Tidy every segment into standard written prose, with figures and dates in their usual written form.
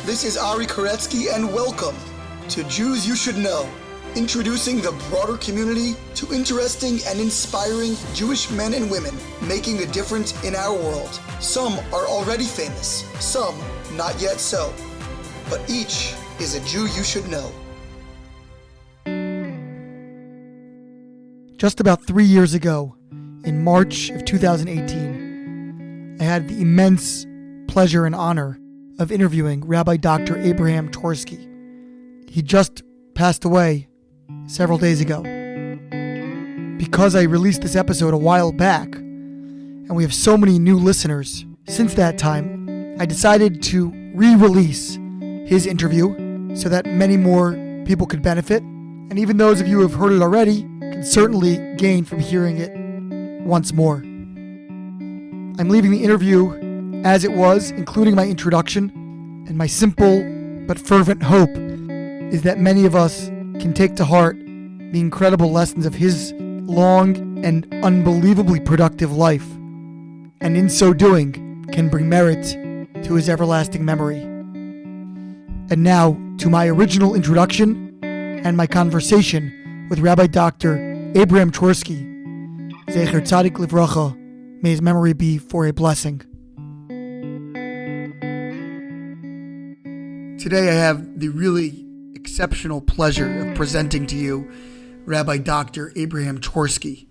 This is Ari Koretsky, and welcome to Jews You Should Know, introducing the broader community to interesting and inspiring Jewish men and women making a difference in our world. Some are already famous, some not yet so, but each is a Jew you should know. Just about 3 years ago, in March of 2018, I had the immense pleasure and honor of interviewing Rabbi Dr. Abraham Twerski. He just passed away several days ago. Because I released this episode a while back, and we have so many new listeners since that time, I decided to re-release his interview so that many more people could benefit, and even those of you who have heard it already can certainly gain from hearing it once more. I'm leaving the interview as it was, including my introduction, and my simple but fervent hope is that many of us can take to heart the incredible lessons of his long and unbelievably productive life, and in so doing can bring merit to his everlasting memory. And now to my original introduction and my conversation with Rabbi Dr. Abraham Twerski. Zecher Tzadik Livracha, may his memory be for a blessing. Today I have the really exceptional pleasure of presenting to you Rabbi Dr. Abraham Twerski.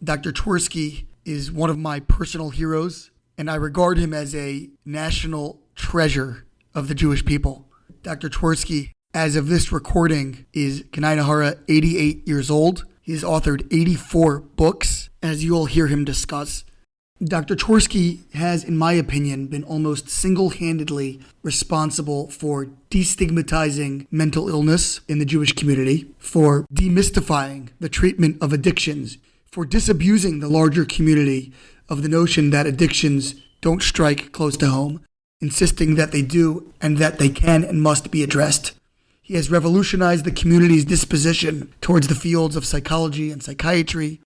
Dr. Twerski is one of my personal heroes, and I regard him as a national treasure of the Jewish people. Dr. Twerski, as of this recording, is Kanai Nahara 88 years old. He has authored 84 books, as you will hear him discuss. Dr. Twerski has, in my opinion, been almost single-handedly responsible for destigmatizing mental illness in the Jewish community, for demystifying the treatment of addictions, for disabusing the larger community of the notion that addictions don't strike close to home, insisting that they do and that they can and must be addressed. He has revolutionized the community's disposition towards the fields of psychology and psychiatry,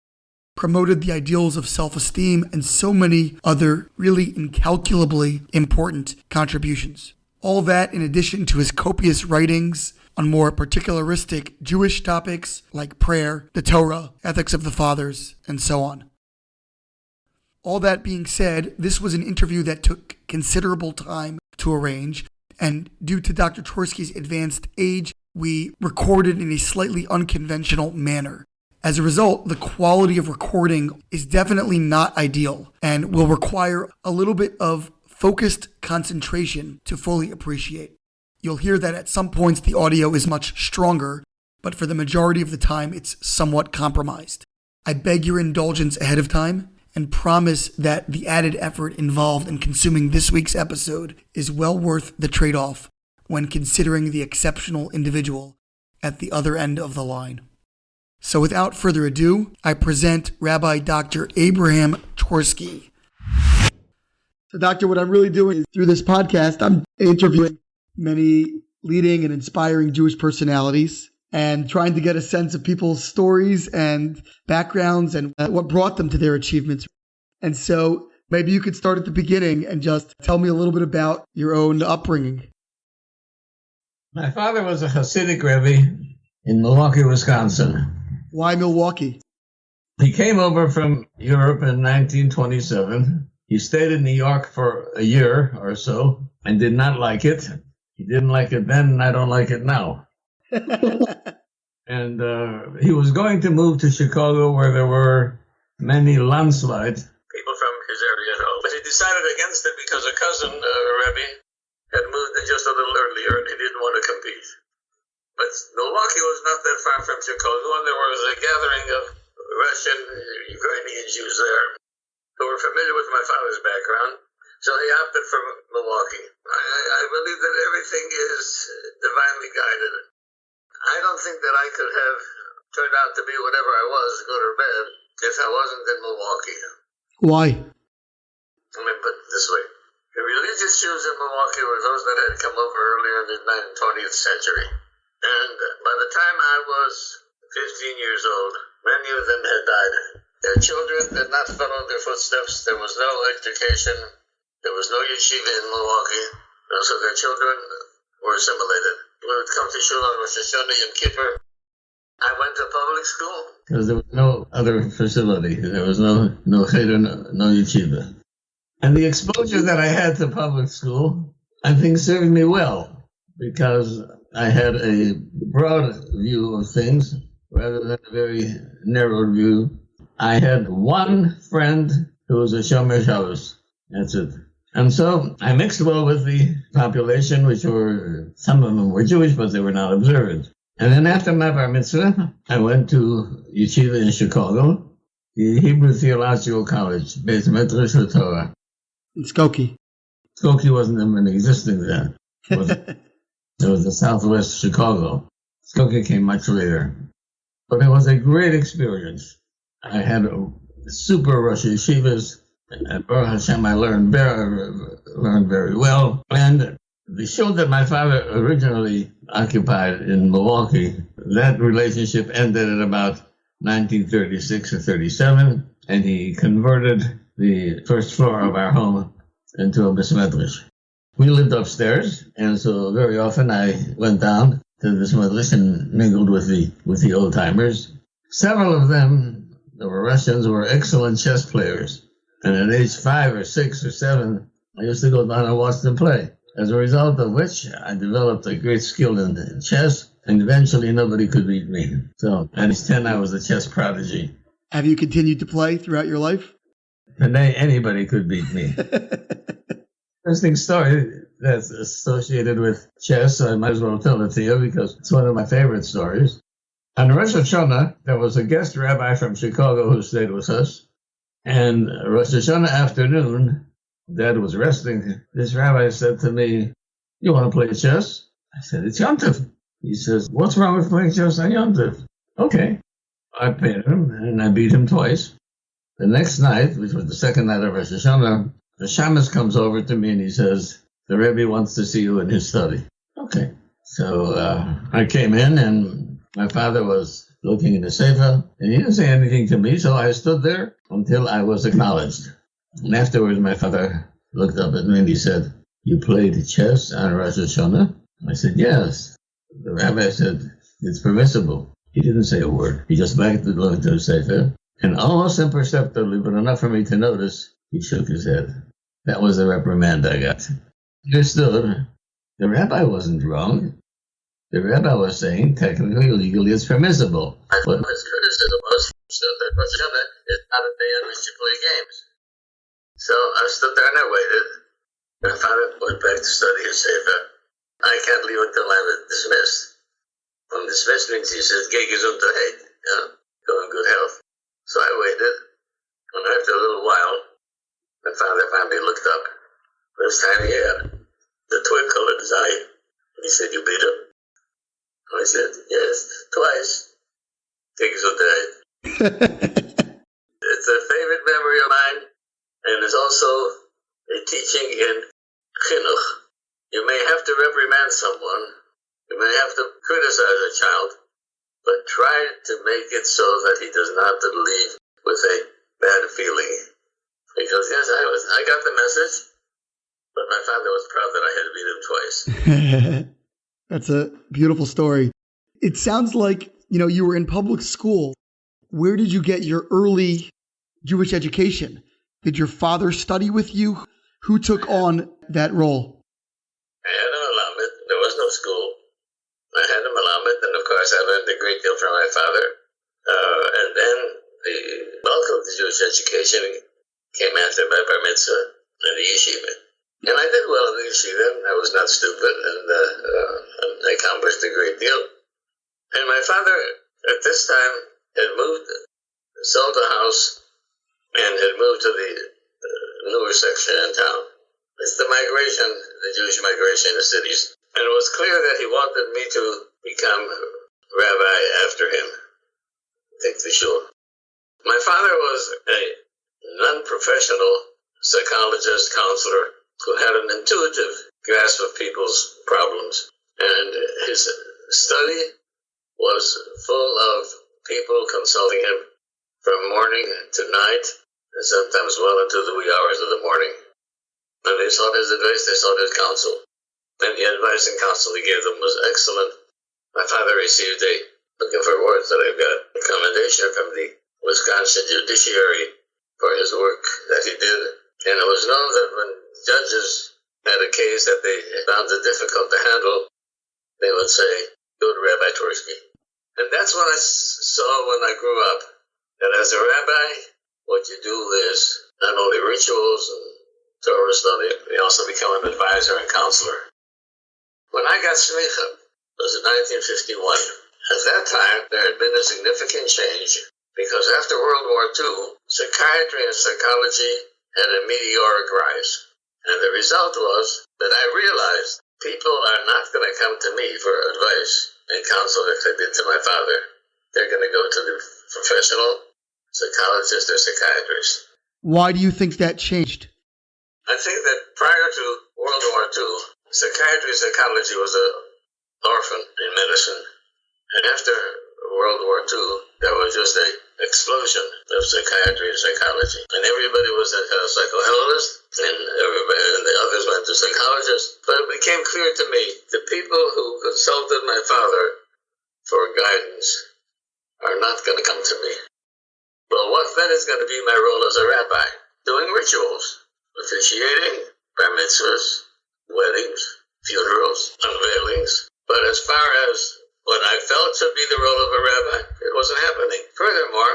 promoted the ideals of self-esteem, and so many other really incalculably important contributions. All that in addition to his copious writings on more particularistic Jewish topics like prayer, the Torah, ethics of the fathers, and so on. All that being said, this was an interview that took considerable time to arrange, and due to Dr. Twerski's advanced age, we recorded in a slightly unconventional manner. As a result, the quality of recording is definitely not ideal and will require a little bit of focused concentration to fully appreciate. You'll hear that at some points the audio is much stronger, but for the majority of the time it's somewhat compromised. I beg your indulgence ahead of time and promise that the added effort involved in consuming this week's episode is well worth the trade-off when considering the exceptional individual at the other end of the line. So without further ado, I present Rabbi Dr. Abraham Twerski. So Doctor, what I'm really doing is through this podcast, I'm interviewing many leading and inspiring Jewish personalities and trying to get a sense of people's stories and backgrounds and what brought them to their achievements. And so maybe you could start at the beginning and just tell me a little bit about your own upbringing. My father was a Chassidic Rebbe in Milwaukee, Wisconsin. Why Milwaukee? He came over from Europe in 1927. He stayed in New York for a year or so and did not like it. He didn't like it then, and I don't like it now. And he was going to move to Chicago, where there were many landslides, people from his area. But he decided against it because a cousin, Rebbe, had moved in just a little earlier, and he didn't want to compete. But Milwaukee was not that far from Chicago, and there was a gathering of Russian, Ukrainian Jews there who were familiar with my father's background, so he opted for Milwaukee. I believe that everything is divinely guided. I don't think that I could have turned out to be whatever I was, good or bad, if I wasn't in Milwaukee. Why? Let me put it this way. The religious Jews in Milwaukee were those that had come over earlier in the 20th century. And by the time I was 15 years old, many of them had died. Their children did not follow their footsteps. There was no education. There was no yeshiva in Milwaukee. So their children were assimilated. We would come to Shul on Rosh Hashanah and Kippur. I went to public school because there was no other facility. There was no cheder, no yeshiva. And the exposure that I had to public school, I think, served me well because I had a broad view of things rather than a very narrow view. I had one friend who was a Shomer Shabbos. That's it. And so I mixed well with the population, which were, some of them were Jewish, but they were not observant. And then after my bar mitzvah, I went to yeshiva in Chicago, the Hebrew Theological College, Beis Medrash Torah. In Skokie. Skokie wasn't even existing then. It was the southwest Chicago. Skokie came much later. But it was a great experience. I had super Rosh Yeshivas. At Baruch Hashem, I learned very well. And the shul that my father originally occupied in Milwaukee, that relationship ended at about 1936 or 37, and he converted the first floor of our home into a Beis Medrash. We lived upstairs, and so very often I went down to the Beis Medrash and mingled with the old-timers. Several of them, that were Russians, were excellent chess players. And at age 5 or 6 or 7, I used to go down and watch them play. As a result of which, I developed a great skill in chess, and eventually nobody could beat me. So at age 10, I was a chess prodigy. Have you continued to play throughout your life? Today, anybody could beat me. Interesting story that's associated with chess, so I might as well tell it to you because it's one of my favorite stories. On Rosh Hashanah, there was a guest rabbi from Chicago who stayed with us. And Rosh Hashanah afternoon, Dad was resting. This rabbi said to me, "You want to play chess?" I said, "It's Yom Tov." He says, "What's wrong with playing chess on Yom Tov?" Okay. I paid him, and I beat him twice. The next night, which was the second night of Rosh Hashanah, the shamus comes over to me and he says, "The Rebbe wants to see you in his study." Okay. So I came in, and my father was looking in the sefer, and he didn't say anything to me, so I stood there until I was acknowledged. And afterwards, my father looked up at me and he said, "You played chess on Rosh Hashanah?" I said, "Yes." The rabbi said, "It's permissible." He didn't say a word. He just backed the door to the sefer, and almost imperceptibly, but enough for me to notice, he shook his head. That was the reprimand I got. Understood. The rabbi wasn't wrong. The rabbi was saying, technically, legally, it's permissible. What his criticism was that Rosh Hashanah is not a day on which you play games. So I stood there and I waited. My father went back to study his sefer. I can't leave until I'm dismissed. When dismissed means he says, "Geh gesundheit," go in good health. So I waited, and after a little while, my father finally looked up. This time he had the twinkle in his eye. He said, "You beat him?" I said, "Yes, twice." Geh gesundheit. It's a favorite memory of mine, and it's also a teaching in chinuch. You may have to reprimand someone, you may have to criticize a child, but try to make it so that he does not leave with a bad feeling. Because yes, I got the message, but my father was proud that I had beat him twice. That's a beautiful story. It sounds like, you were in public school. Where did you get your early Jewish education? Did your father study with you? Who took on that role? I had a melamed. There was no school. I had a melamed, and of course I learned a great deal from my father. And then the bulk of the Jewish education came after my bar mitzvah and the yeshiva. And I did well in the yeshiva. I was not stupid, and I accomplished a great deal. And my father, at this time, had sold the house, and had moved to the newer section in town. It's the migration, the Jewish migration to cities. And it was clear that he wanted me to become rabbi after him, take the shul. My father was a non-professional psychologist, counselor, who had an intuitive grasp of people's problems. And his study was full of people consulting him from morning to night, and sometimes well into the wee hours of the morning. And they sought his advice, they sought his counsel. And the advice and counsel he gave them was excellent. My father received looking for words that I've got, a commendation from the Wisconsin judiciary for his work that he did. And it was known that when judges had a case that they found it difficult to handle, they would say, go to Rabbi Twerski. And that's what I saw when I grew up, that as a rabbi, what you do is not only rituals and Torah study, you also become an advisor and counselor. When I got smicha, it was in 1951. At that time, there had been a significant change because after World War II, psychiatry and psychology had a meteoric rise. And the result was that I realized people are not going to come to me for advice and counsel like they did to my father. They're going to go to the professional psychologist or psychiatrist. Why do you think that changed? I think that prior to World War II, psychiatry and psychology was an orphan in medicine. And after World War II, there was just an explosion of psychiatry and psychology. And everybody was a psychoanalyst, and the others went to psychologists. But it became clear to me, the people who consulted my father for guidance are not going to come to me. Well, what then is going to be my role as a rabbi? Doing rituals, officiating, bar mitzvahs, weddings, funerals, unveilings. But as far as what I felt should be the role of a rabbi, it wasn't happening. Furthermore,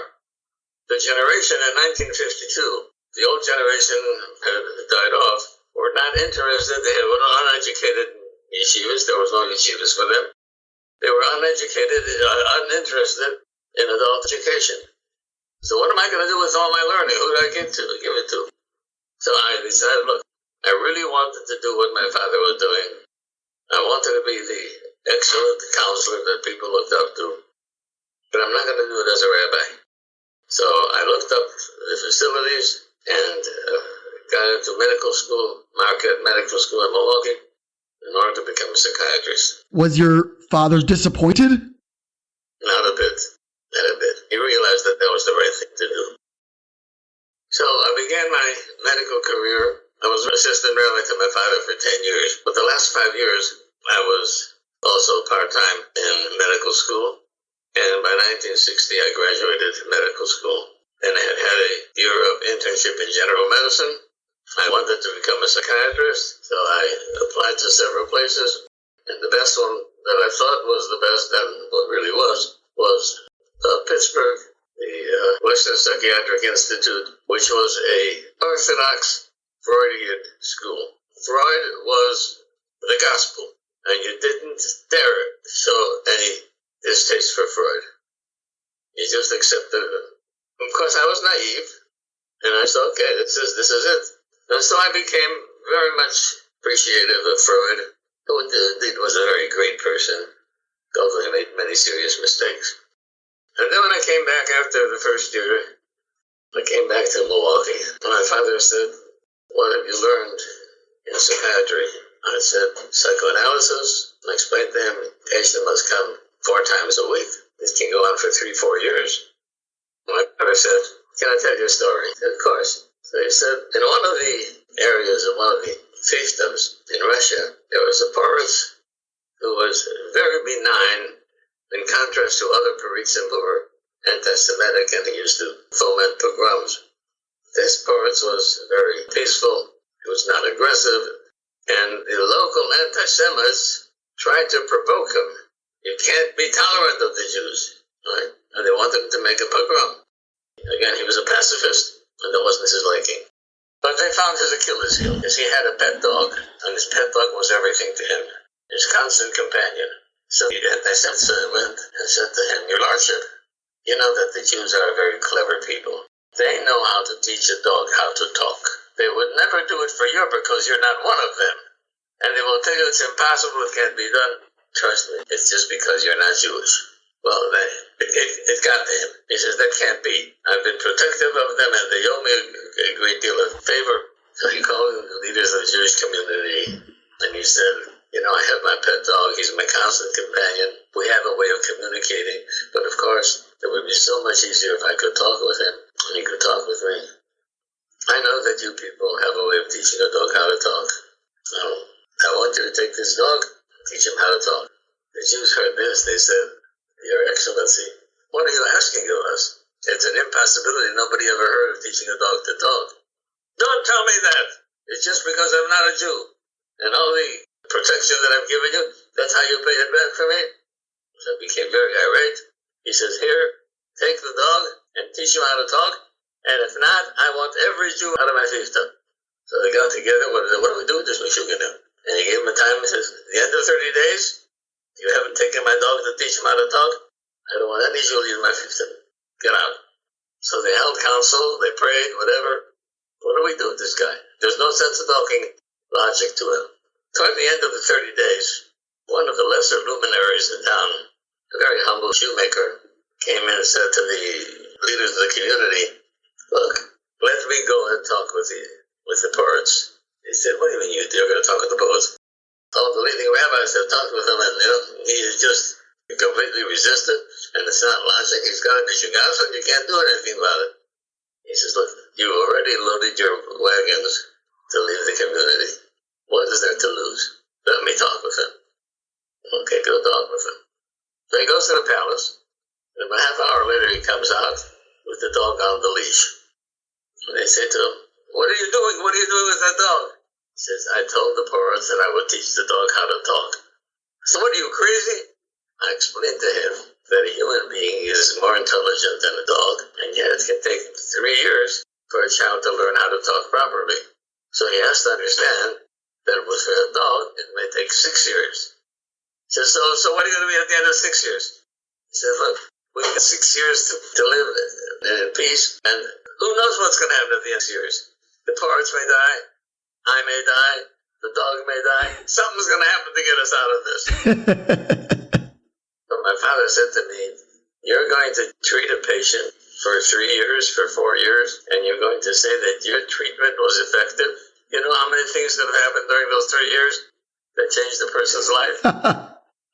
the generation in 1952, the old generation had died off, were not interested. They were uneducated yeshivas. There was no yeshivas for them. They were uneducated, uninterested in adult education. So what am I going to do with all my learning? Who do I give it to? So I decided, look, I really wanted to do what my father was doing. I wanted to be the excellent counselor that people looked up to. But I'm not going to do it as a rabbi. So I looked up the facilities and got into medical school, Marquette Medical School in Milwaukee, in order to become a psychiatrist. Was your father disappointed? Not a bit. Not a bit. He realized that that was the right thing to do. So I began my medical career. I was an assistant rabbi to my father for 10 years. But the last 5 years, I was also part-time in medical school. And by 1960, I graduated medical school. And I had had a year of internship in general medicine. I wanted to become a psychiatrist, so I applied to several places. And the best one that I thought was the best, and what really was Pittsburgh, the Western Psychiatric Institute, which was a Orthodox Freudian school. Freud was the gospel, and you didn't dare show any distaste for Freud. You just accepted it. Of course, I was naive, and I said, okay, this is it. And so I became very much appreciative of Freud, who indeed was a very great person, although he made many serious mistakes. And then when I came back after the first year, I came back to Milwaukee, and my father said, what have you learned in psychiatry? I said, psychoanalysis. I explained to him, patient must come 4 times a week. This can go on for 3-4 years. My father said, can I tell you a story? I said, of course. So he said, in one of the areas of one of the fiefdoms in Russia, there was a poet who was very benign in contrast to other Parisian who were anti-Semitic, and he used to foment pogroms. This poet was very peaceful, he was not aggressive, and the local anti-Semites tried to provoke him. You can't be tolerant of the Jews, right? And they wanted him to make a pogrom. Again, he was a pacifist, and that wasn't his liking. But they found his Achilles heel, because he had a pet dog, and his pet dog was everything to him, his constant companion. So the anti-Semites went and said to him, Your Lordship, you know that the Jews are very clever people. They know how to teach a dog how to talk. They would never do it for you because you're not one of them. And they will tell you it's impossible, it can't be done. Trust me, it's just because you're not Jewish. Well, it got to him. He says, that can't be. I've been protective of them, and they owe me a great deal of favor. So he called the leaders of the Jewish community, and he said, you know, I have my pet dog. He's my constant companion. We have a way of communicating. But of course, it would be so much easier if I could talk with him and he could talk with me. I know that you people have a way of teaching a dog how to talk. So I want you to take this teach him how to talk. The Jews heard this. They said, Your Excellency, what are you asking of us? It's an impossibility. Nobody ever heard of teaching a dog to talk. Don't tell me that. It's just because I'm not a Jew. And all the protection that I've given you, that's how you pay it back for me? So I became very irate. He says, Here, take the dog and teach him how to talk. And if not, I want every Jew out of my fiefdom. So they got together. What do we do with this Meshuggah? And he gave him a time. He says, At the end of 30 days, you haven't taken my dog to teach him how to talk? I don't want any Jew leaving my fiefdom. Get out. So they held council. They prayed, whatever. What do we do with this guy? There's no sense of talking logic to him. Toward the end of the 30 days, one of the lesser luminaries in town, a very humble shoemaker, came in and said to the leaders of the community, Look, let me go and talk with the poets. He said, What do you mean you're going to talk with the poets? All the leading rabbis have talked with him, and he is just completely resistant, and it's not logic. He's got to be Shugaf, and you can't do anything about it. He says, Look, you already loaded your wagons to leave the community. What is there to lose? Let me talk with him. Okay, go talk with him. So he goes to the palace, and about half an hour later he comes out with the dog on the leash. And they say to him, What are you doing? What are you doing with that dog? He says, I told the poets that I would teach the dog how to talk. So what, are you crazy? I explained to him that a human being is more intelligent than a dog, and yet it can take 3 years for a child to learn how to talk properly. So he has to understand that with a dog, it may take 6 years. He says, so what are you going to be at the end of 6 years? He said, Look, we got 6 years to live in peace, and who knows what's going to happen at the end of 6 years? The poets may die, I may die, the dog may die. Something's going to happen to get us out of this. But my father said to me, You're going to treat a patient for 3 years, for 4 years, and you're going to say that your treatment was effective? You know how many things that have happened during those 3 years that changed a person's life?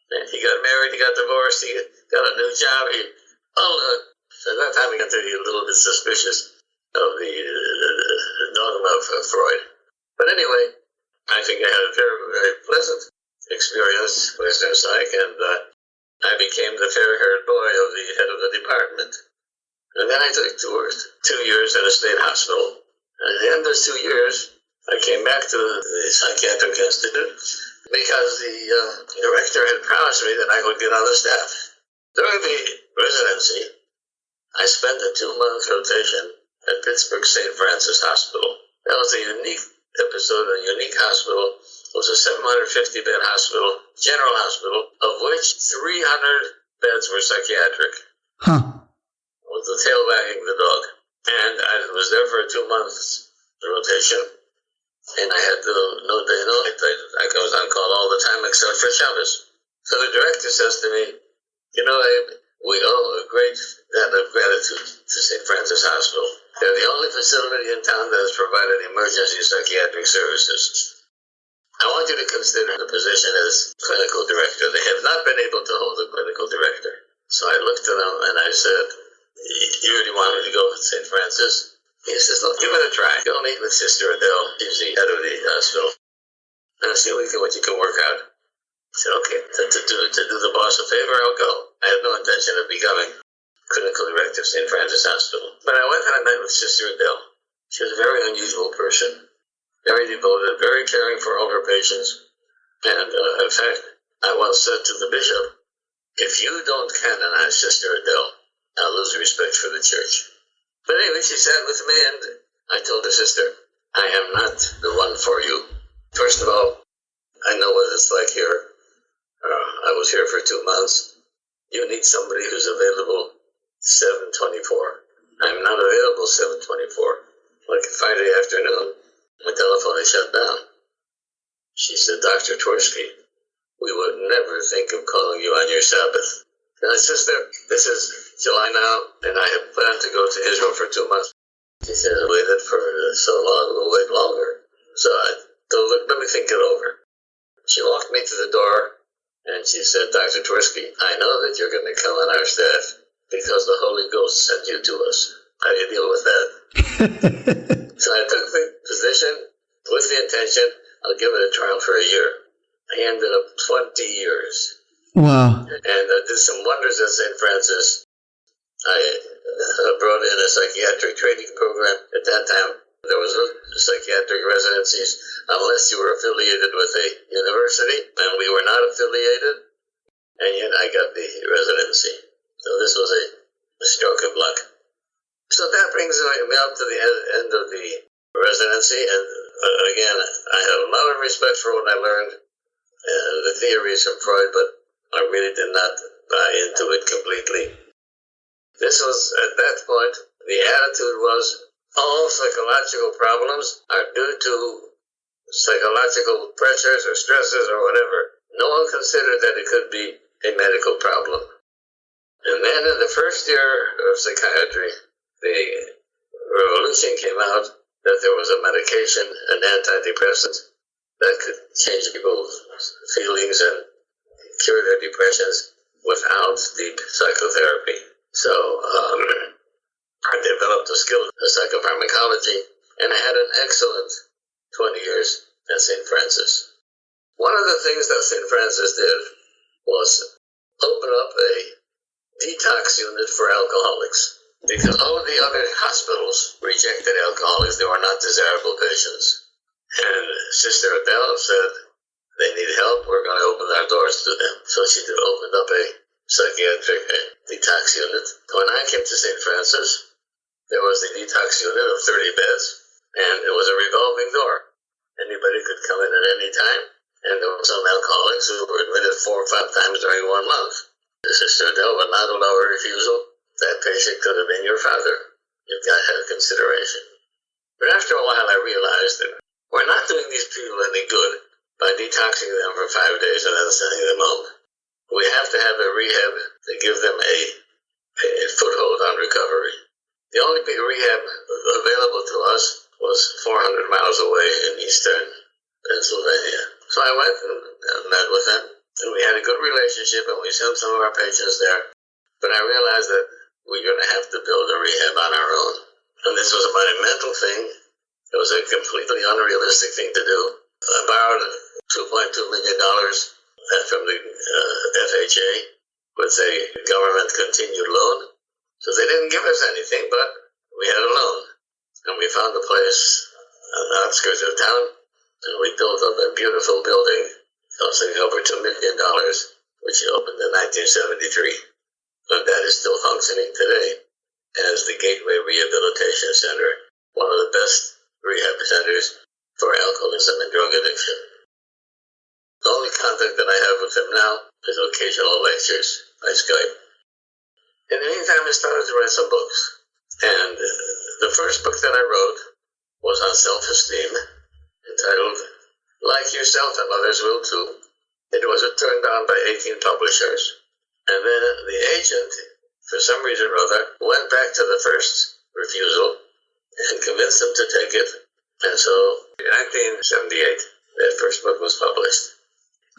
And he got married, he got divorced, he got a new job. So at that time he got to be a little bit suspicious of the dogma of Freud. But anyway, I think I had a very, very pleasant experience with Western Psych, and I became the fair-haired boy of the head of the department. And then I took to work 2 years at a state hospital. And at the end of those 2 years, I came back to the Psychiatric Institute because the director had promised me that I would get on the staff. During the residency, I spent a 2-month rotation at Pittsburgh St. Francis Hospital. That was a unique episode, a unique hospital. It was a 750-bed hospital, general hospital, of which 300 beds were psychiatric. With the tail wagging the dog. And I was there for a 2 months rotation. And I had no day, no night. I was on call all the time except for Shabbos. So the director says to me, Abe, we owe a great debt of gratitude to St. Francis Hospital. They're the only facility in town that has provided emergency psychiatric services. I want you to consider the position as clinical director. They have not been able to hold a clinical director. So I looked at him and I said, You really wanted to go with St. Francis? He says, Look, give it a try. Go meet with Sister Adele. She's the head of the hospital. And see what you can work out. I said, okay, to do the boss a favor, I'll go. I had no intention of becoming clinical director of St. Francis Hospital. But I went and I met with Sister Adele. She was a very unusual person, very devoted, very caring for all her patients. And in fact, I once said to the bishop, if you don't canonize Sister Adele, I'll lose respect for the church. But anyway, she sat with me and I told her, Sister, I am not the one for you. First of all, I know what it's like here. I was here for 2 months. You need somebody who's available 7/24. I'm not available 7/24. Like Friday afternoon, my telephone is shut down. She said, Dr. Twerski, we would never think of calling you on your Sabbath. And I said, Sister, this is July now, and I had planned to go to Israel for 2 months. She said, I waited for so long, we'll wait longer. So I told her, let me think it over. She walked me to the door, and she said, Dr. Twerski, I know that you're going to come on our staff because the Holy Ghost sent you to us. How do you deal with that? So I took the position with the intention, I'll give it a trial for a year. I ended up 20 years. Wow. And I did some wonders at St. Francis. I brought in a psychiatric training program. At that time, there was no psychiatric residencies unless you were affiliated with a university, and we were not affiliated, and yet I got the residency. So this was a stroke of luck. So that brings me up to the end of the residency, and again, I have a lot of respect for what I learned, the theories from Freud, but I really did not buy into it completely. This was, at that point, the attitude was, all psychological problems are due to psychological pressures or stresses or whatever. No one considered that it could be a medical problem. And then in the first year of psychiatry, the revolution came out that there was a medication, an antidepressant, that could change people's feelings and cure their depressions without deep psychotherapy. So I developed a skill in psychopharmacology, and I had an excellent 20 years at St. Francis. One of the things that St. Francis did was open up a detox unit for alcoholics, because all of the other hospitals rejected alcoholics. They were not desirable patients. And Sister Adele said, they need help, we're going to open our doors to them. So she opened up a psychiatric detox unit. When I came to St. Francis, there was a detox unit of 30 beds, and it was a revolving door. Anybody could come in at any time, and there were some alcoholics who were admitted 4 or 5 times during 1 month. Sister Adele would not allow a refusal. That patient could have been your father. You've got to have consideration. But after a while, I realized that we're not doing these people any good by detoxing them for 5 days and then sending them home. We have to have a rehab to give them a foothold on recovery. The only big rehab available to us was 400 miles away in eastern Pennsylvania. So I went and met with them, and we had a good relationship, and we sent some of our patients there. But I realized that we're going to have to build a rehab on our own. And this was a monumental thing. It was a completely unrealistic thing to do. I borrowed $2.2 million from the FHA with a government continued loan. So they didn't give us anything, but we had a loan. And we found a place on the outskirts of town, and we built up a beautiful building costing over $2 million, which opened in 1973. And that is still functioning today as the Gateway Rehabilitation Center, one of the best rehab centers for alcoholism and drug addiction. The only contact that I have with him now is occasional lectures by Skype. In the meantime, I started to write some books. And the first book that I wrote was on self-esteem, entitled Like Yourself and Others Will Too. It was turned down by 18 publishers. And then the agent, for some reason or other, went back to the first refusal and convinced them to take it. And so, in 1978, that first book was published.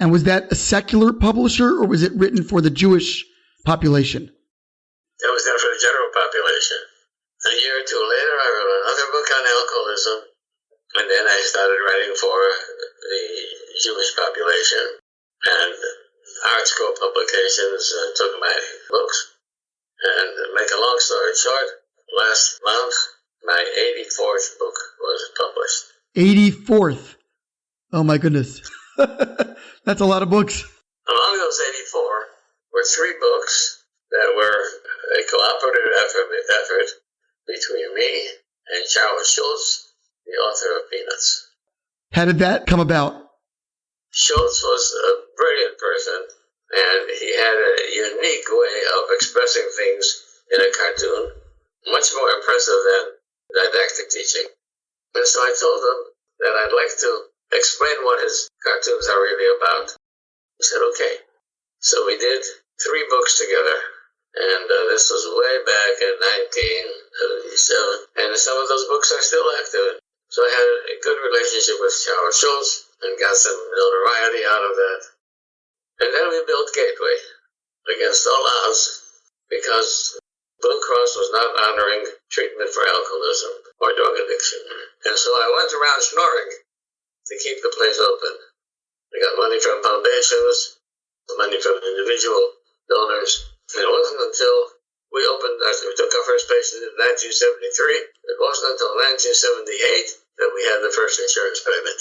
And was that a secular publisher, or was it written for the Jewish population? It was done for the general population. A year or two later, I wrote another book on alcoholism, and then I started writing for the Jewish population. And Art Scroll Publications took my books. And to make a long story short, last month, my 84th book was published. 84th? Oh my goodness. That's a lot of books. Among those 84 were 3 books that were a cooperative effort between me and Charles Schultz, the author of Peanuts. How did that come about? Schultz was a brilliant person, and he had a unique way of expressing things in a cartoon, much more impressive than didactic teaching. And so I told him that I'd like to explain what his cartoons are really about. He said, okay. So we did 3 books together, and this was way back in 1977, and some of those books are still active. So I had a good relationship with Charles Schultz and got some notoriety out of that. And then we built Gateway against all odds, because Blue Cross was not honoring treatment for alcoholism or drug addiction. And so I went around snoring to keep the place open. We got money from foundations, money from individual donors. And it wasn't until we took our first patient in 1973. It wasn't until 1978 that we had the first insurance payment.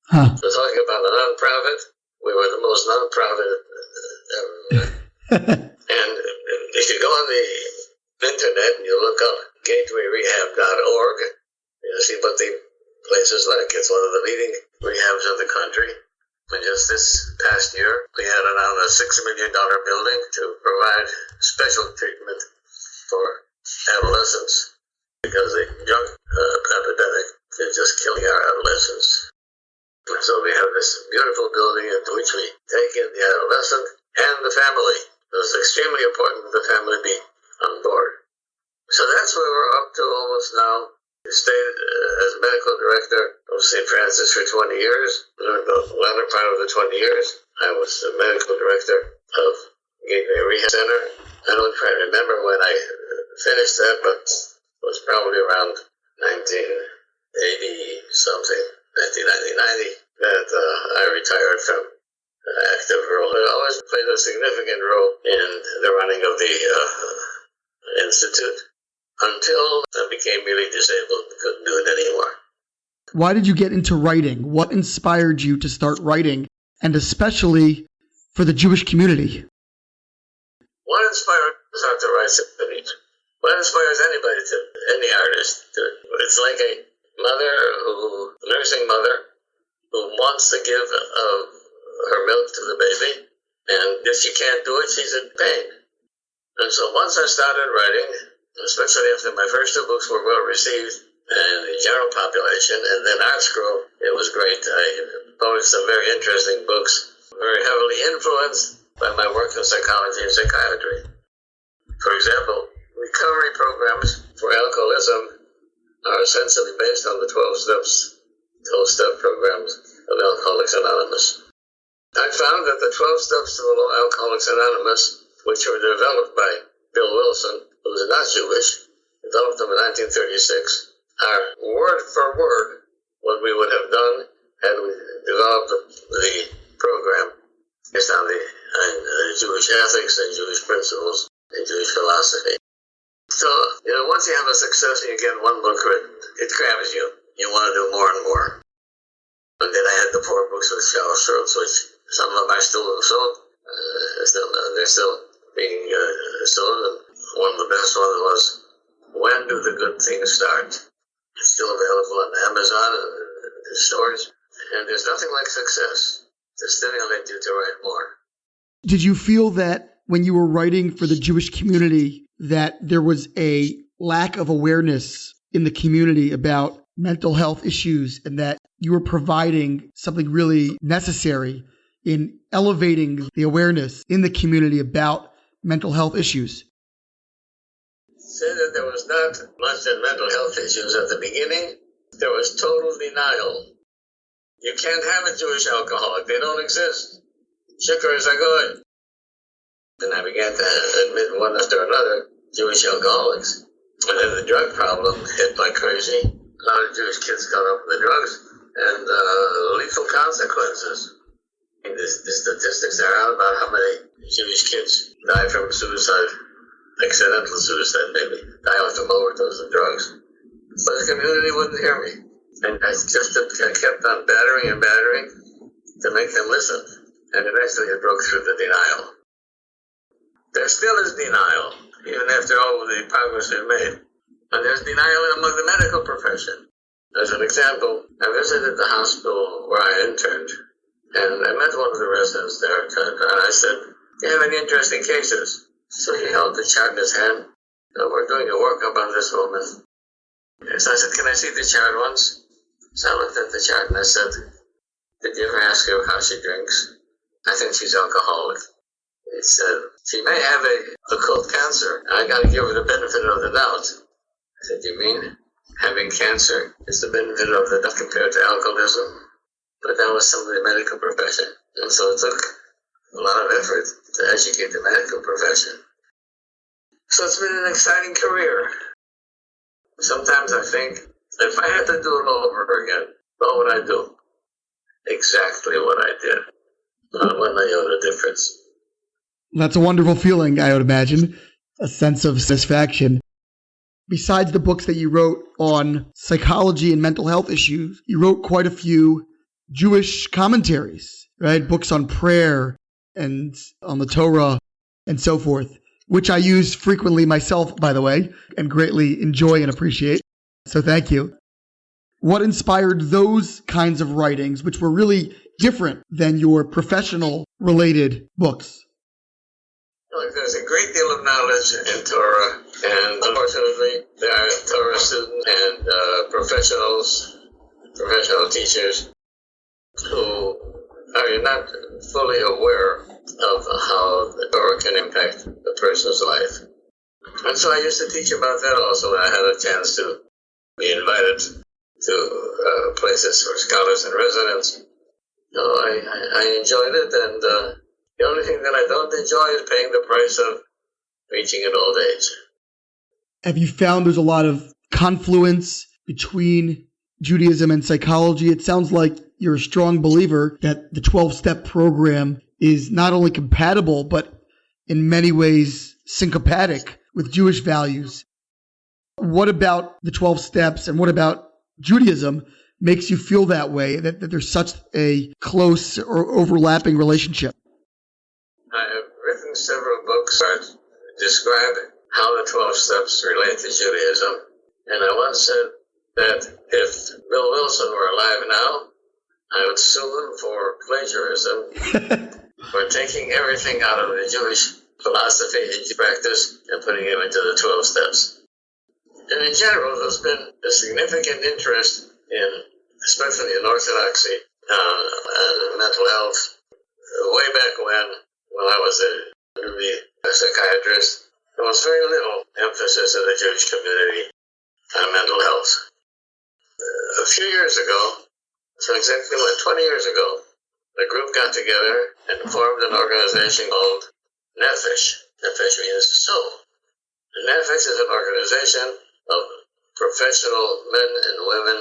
Huh. So talking about a non-profit, we were the most non-profit ever. And if you go on the internet and you look up gatewayrehab.org, you'll see what the place is like. It's one of the leading rehabs of the country. And just this past year, we had around a $6 million building to provide special treatment for adolescents because the drug epidemic is just killing our adolescents. And so we have this beautiful building into which we take in the adolescent and the family. It's extremely important that the family be on board. So that's where we're up to almost now. I stayed as medical director of St. Francis for 20 years. During the latter part of the 20 years, I was the medical director of Gateway Rehab Center. I don't try to remember when I finished that, but it was probably around 1980-something, 1990, that I retired from active role. I always played a significant role in the running of the institute until I became really disabled and couldn't do it anymore. Why did you get into writing? What inspired you to start writing, and especially for the Jewish community? What inspired us not to write symphonies? What inspires anybody to, any artist to? It's like a nursing mother, who wants to give her milk to the baby, and if she can't do it, she's in pain. And so once I started writing, especially after my first two books were well received in the general population, and then Art Scroll, it was great. I published some very interesting books, very heavily influenced by my work in psychology and psychiatry. For example, recovery programs for alcoholism are essentially based on the 12-step programs of Alcoholics Anonymous. I found that the 12 steps to Alcoholics Anonymous, which were developed by Bill Wilson, who was not Jewish, developed them in 1936, are word for word what we would have done had we developed the program based on the Jewish ethics and Jewish principles and Jewish philosophy. So, once you have a success and you get one book written, it grabs you. You want to do more and more. And then I had the 4 books with Charles Schultz, which some of them are still sold. They're still being sold. And one of the best ones was When Do the Good Things Start? It's still available on Amazon and the stores. And there's nothing like success to stimulate you to write more. Did you feel that when you were writing for the Jewish community that there was a lack of awareness in the community about mental health issues, and that you were providing something really necessary in elevating the awareness in the community about mental health issues? Say that there was not much in mental health issues at the beginning. There was total denial. You can't have a Jewish alcoholic. They don't exist. Shikars are good. And I began to admit one after another Jewish alcoholics. And then the drug problem hit like crazy. A lot of Jewish kids got up with the drugs, and lethal consequences. The statistics are out about how many Jewish kids die from suicide, accidental suicide maybe, die from overdose of drugs. But the community wouldn't hear me. And I kept on battering and battering to make them listen. And eventually it broke through the denial. There still is denial, even after all of the progress we've made. And there's denial among the medical profession. As an example, I visited the hospital where I interned, and I met one of the residents there, and I said, "Do you have any interesting cases?" So he held the chart in his hand. "We're doing a workup on this woman." So I said, "Can I see the chart once?" So I looked at the chart and I said, "Did you ever ask her how she drinks? I think she's alcoholic." He said, "She may have a occult cancer. I got to give her the benefit of the doubt." I said, "You mean having cancer is the benefit of the doubt compared to alcoholism?" But that was some of the medical profession. And so it took a lot of effort to educate the medical profession. So it's been an exciting career. Sometimes I think, if I had to do it all over again, what would I do? exactly what I did. Not one iota difference. That's a wonderful feeling, I would imagine, a sense of satisfaction. Besides the books that you wrote on psychology and mental health issues, you wrote quite a few Jewish commentaries, right? Books on prayer and on the Torah and so forth, which I use frequently myself, by the way, and greatly enjoy and appreciate. So thank you. What inspired those kinds of writings, which were really different than your professional-related books? Look, there's a great deal of knowledge in Torah, and unfortunately, there are Torah students and professional teachers who are not fully aware of how the Torah can impact a person's life. And so I used to teach about that also when I had a chance to be invited to places for scholars and residents. So I enjoyed it, and the only thing that I don't enjoy is paying the price of reaching an old age. Have you found there's a lot of confluence between Judaism and psychology? It sounds like you're a strong believer that the 12-step program is not only compatible, but in many ways syncopatic with Jewish values. What about the 12 steps and what about Judaism makes you feel that way, that there's such a close or overlapping relationship? I have written several books that describe how the 12 steps relate to Judaism. And I once said that if Bill Wilson were alive now, I would sue him for plagiarism, for taking everything out of the Jewish philosophy and practice and putting it into the 12 steps. And in general, there's been a significant interest in, especially in orthodoxy, and mental health. Way back when I was a newbie psychiatrist, there was very little emphasis in the Jewish community on mental health. A few years ago, so exactly 20 years ago, the group got together and formed an organization called Nefesh. Nefesh means soul. And Nefesh is an organization of professional men and women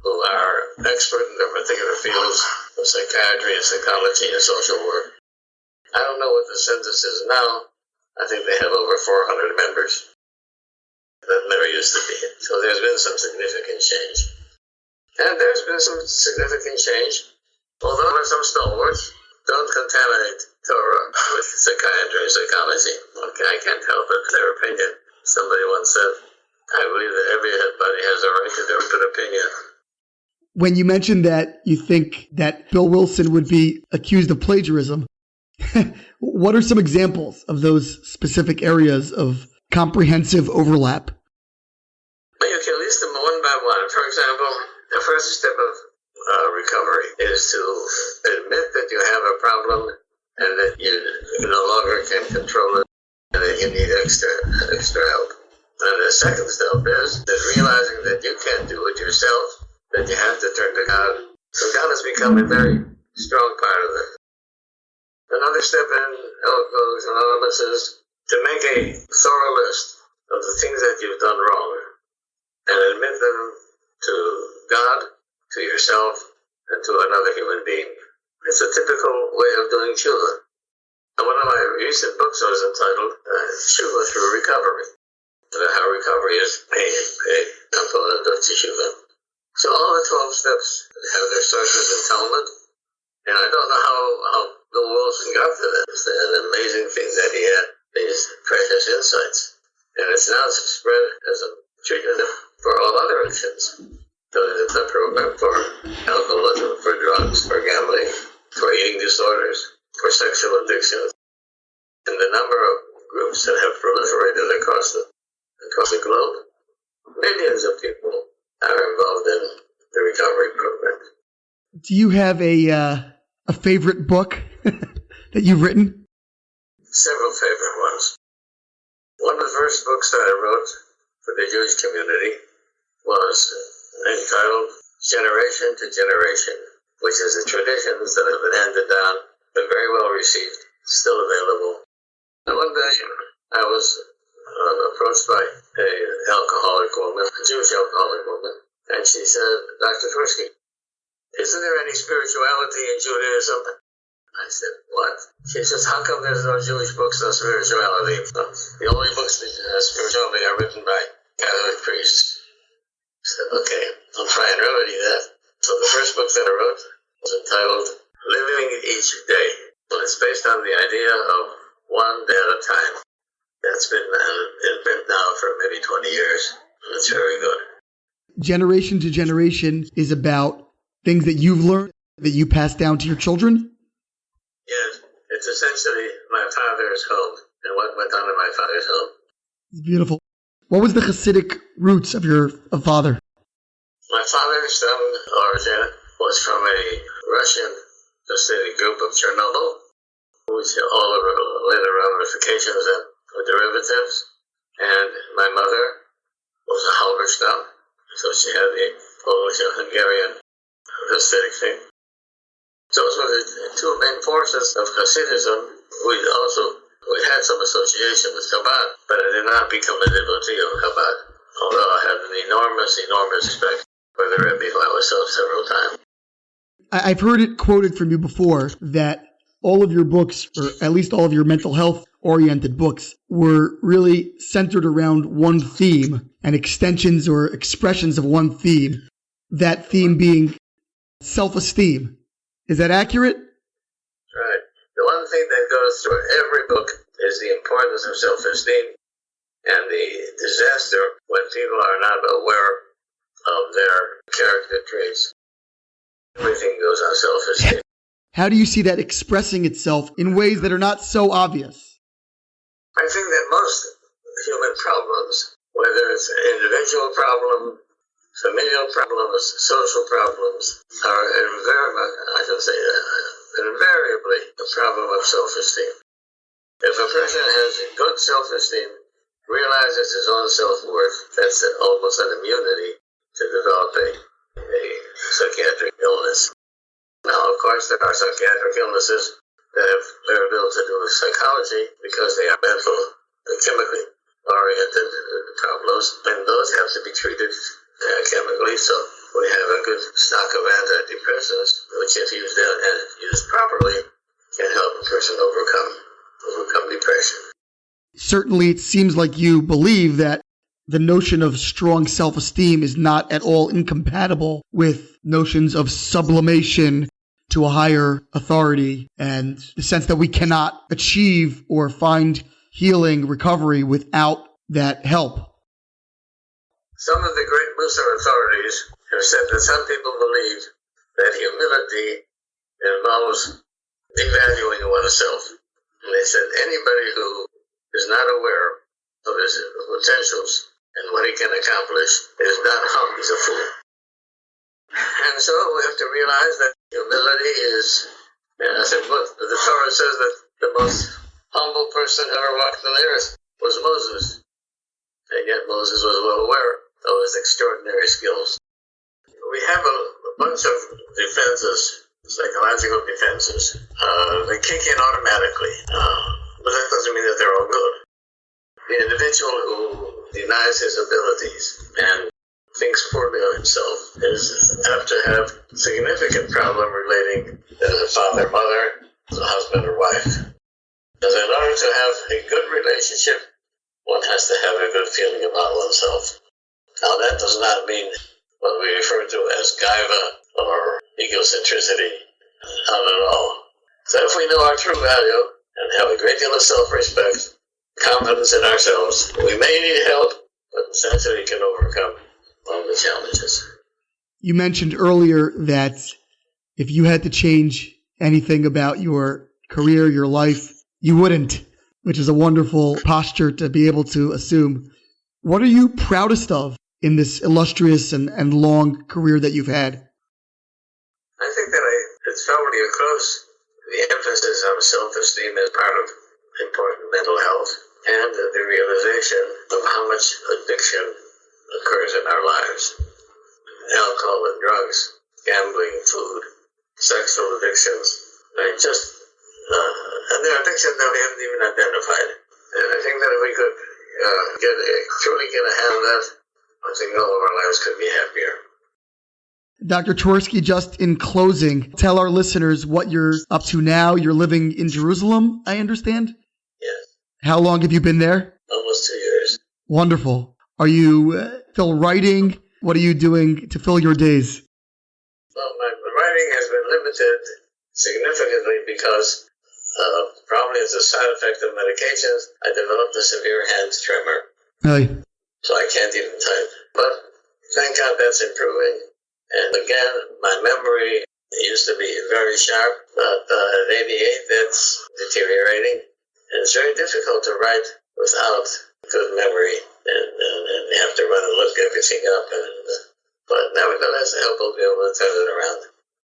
who are expert in their particular fields of psychiatry and psychology and social work. I don't know what the census is now. I think they have over 400 members. That never used to be. So there's been some significant change. And there's been some significant change. Although there are some stalwarts, don't contaminate Torah with psychiatry and psychology. Okay, I can't help it. Their opinion. Somebody once said, I believe that everybody has a right to their own opinion. When you mentioned that you think that Bill Wilson would be accused of plagiarism, what are some examples of those specific areas of comprehensive overlap? Well, you can list them one by one. For example, the first step of recovery is to admit that you have a problem and that you no longer can control it and that you need extra help. And the second step is that realizing that you can't do it yourself, that you have to turn to God. So God has become a very strong part of it. Another step in Alcoholics Anonymous is to make a thorough list of the things that you've done wrong and admit them to God, to yourself, and to another human being. It's a typical way of doing tshuva. And one of my recent books was entitled Tshuva Through Recovery. How recovery is a component of tshuva. So all the 12 steps have their sources in Talmud. And I don't know how Bill Wilson got to that. It's an amazing thing that he had these precious insights. And it's now spread as a treatment for all other addictions. So it's a program for alcoholism, for drugs, for gambling, for eating disorders, for sexual addictions. And the number of groups that have proliferated across the globe, millions of people are involved in the recovery program. Do you have a favorite book that you've written? Several favorite ones. One of the first books that I wrote for the Jewish community was entitled Generation to Generation, which is the traditions that have been handed down, been very well received, still available. And one day I was approached by an alcoholic woman, a Jewish alcoholic woman, and she said, Dr. Twerski, isn't there any spirituality in Judaism? I said, what? She says, how come there's no Jewish books on spirituality? The only books that have spirituality are written by Catholic priests. I said, okay, I'll try and remedy that. So the first book that I wrote was entitled Living Each Day. And it's based on the idea of one day at a time. That's been in print now for maybe 20 years. It's very good. Generation to generation is about things that you've learned that you pass down to your children? Yes, it's essentially my father's home and what went on in my father's home. It's beautiful. What was the Chassidic roots of your father? My father's origin was from a Russian Chassidic group of Chernobyl, which all of the later ramifications and derivatives. And my mother was a Halberstam, so she had the Polish and Hungarian Chassidic thing. Those were the two main forces of Hasidism. We had some association with Chabad, but I did not become a devotee of Chabad, although I had an enormous respect for the Rebbe who I was several times. I've heard it quoted from you before that all of your books, or at least all of your mental health-oriented books, were really centered around one theme and extensions or expressions of one theme, that theme being self-esteem. Is that accurate? Right. The one thing that goes through every book is the importance of self-esteem and the disaster when people are not aware of their character traits. Everything goes on self-esteem. How do you see that expressing itself in ways that are not so obvious? I think that most human problems, whether it's an individual problem, familial problems, social problems, are invariably a problem of self-esteem. If a person has good self-esteem, realizes his own self-worth, that's almost an immunity to develop a psychiatric illness. Now, of course, there are psychiatric illnesses that have very little to do with psychology because they are mental, chemically oriented problems, and those have to be treated chemically. So we have a good stock of antidepressants, which if used properly, can help a person overcome depression. Certainly, it seems like you believe that the notion of strong self-esteem is not at all incompatible with notions of sublimation to a higher authority and the sense that we cannot achieve or find healing, recovery without that help. Some of the great Musar authorities have said that some people believe that humility involves devaluing oneself. And they said anybody who is not aware of his potentials and what he can accomplish is not humble, he's a fool. And so we have to realize that humility is, and I said, look, the Torah says that the most humble person ever walked on the earth was Moses. And yet Moses was well aware of his extraordinary skills. We have a bunch of defenses, psychological defenses. They kick in automatically, but that doesn't mean that they're all good. The individual who denies his abilities and thinks poorly of himself is apt to have a significant problem relating to the father, mother, the husband or wife. Because in order to have a good relationship, one has to have a good feeling about oneself. Now that does not mean what we refer to as gaiva or egocentricity, not at all. So if we know our true value and have a great deal of self-respect, confidence in ourselves, we may need help, but essentially can overcome all the challenges. You mentioned earlier that if you had to change anything about your career, your life, you wouldn't, which is a wonderful posture to be able to assume. What are you proudest of in this illustrious and long career that you've had? I think that it's probably close. The emphasis on self-esteem as part of important mental health and the realization of how much addiction occurs in our lives. Alcohol and drugs, gambling, food, sexual addictions. And there are addictions that we haven't even identified. And I think that if we could truly get a hand on that, I think all of our lives could be happier. Dr. Twerski, just in closing, tell our listeners what you're up to now. You're living in Jerusalem, I understand? Yes. How long have you been there? Almost 2 years. Wonderful. Are you still writing? What are you doing to fill your days? Well, my writing has been limited significantly because probably as a side effect of medications, I developed a severe hand tremor. Hey. So I can't even type. But thank God that's improving. And again, my memory used to be very sharp, but at 88, that's deteriorating. And it's very difficult to write without good memory. And you have to run and look everything up. But nevertheless, I hope I'll be able to turn it around.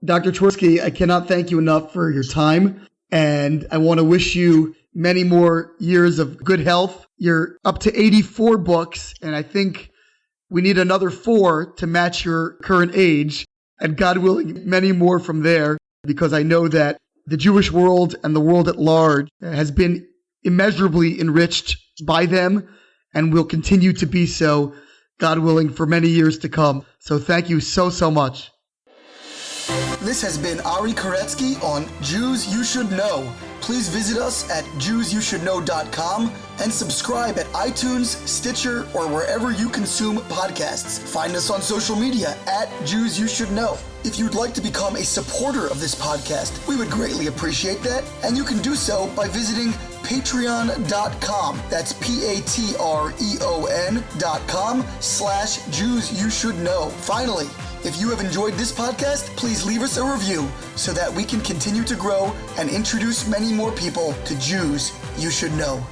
Dr. Twerski, I cannot thank you enough for your time. And I want to wish you many more years of good health. You're up to 84 books, and I think we need another 4 to match your current age, and God willing, many more from there, because I know that the Jewish world and the world at large has been immeasurably enriched by them and will continue to be so, God willing, for many years to come. So thank you so, so much. This has been Ari Koretsky on Jews You Should Know. Please visit us at JewsYouShouldKnow.com and subscribe at iTunes, Stitcher, or wherever you consume podcasts. Find us on social media at Jews You Should Know. If you'd like to become a supporter of this podcast, we would greatly appreciate that, and you can do so by visiting patreon.com. That's patreon.com/Jews You Should Know. Finally, if you have enjoyed this podcast, please leave us a review so that we can continue to grow and introduce many more people to Jews You Should Know.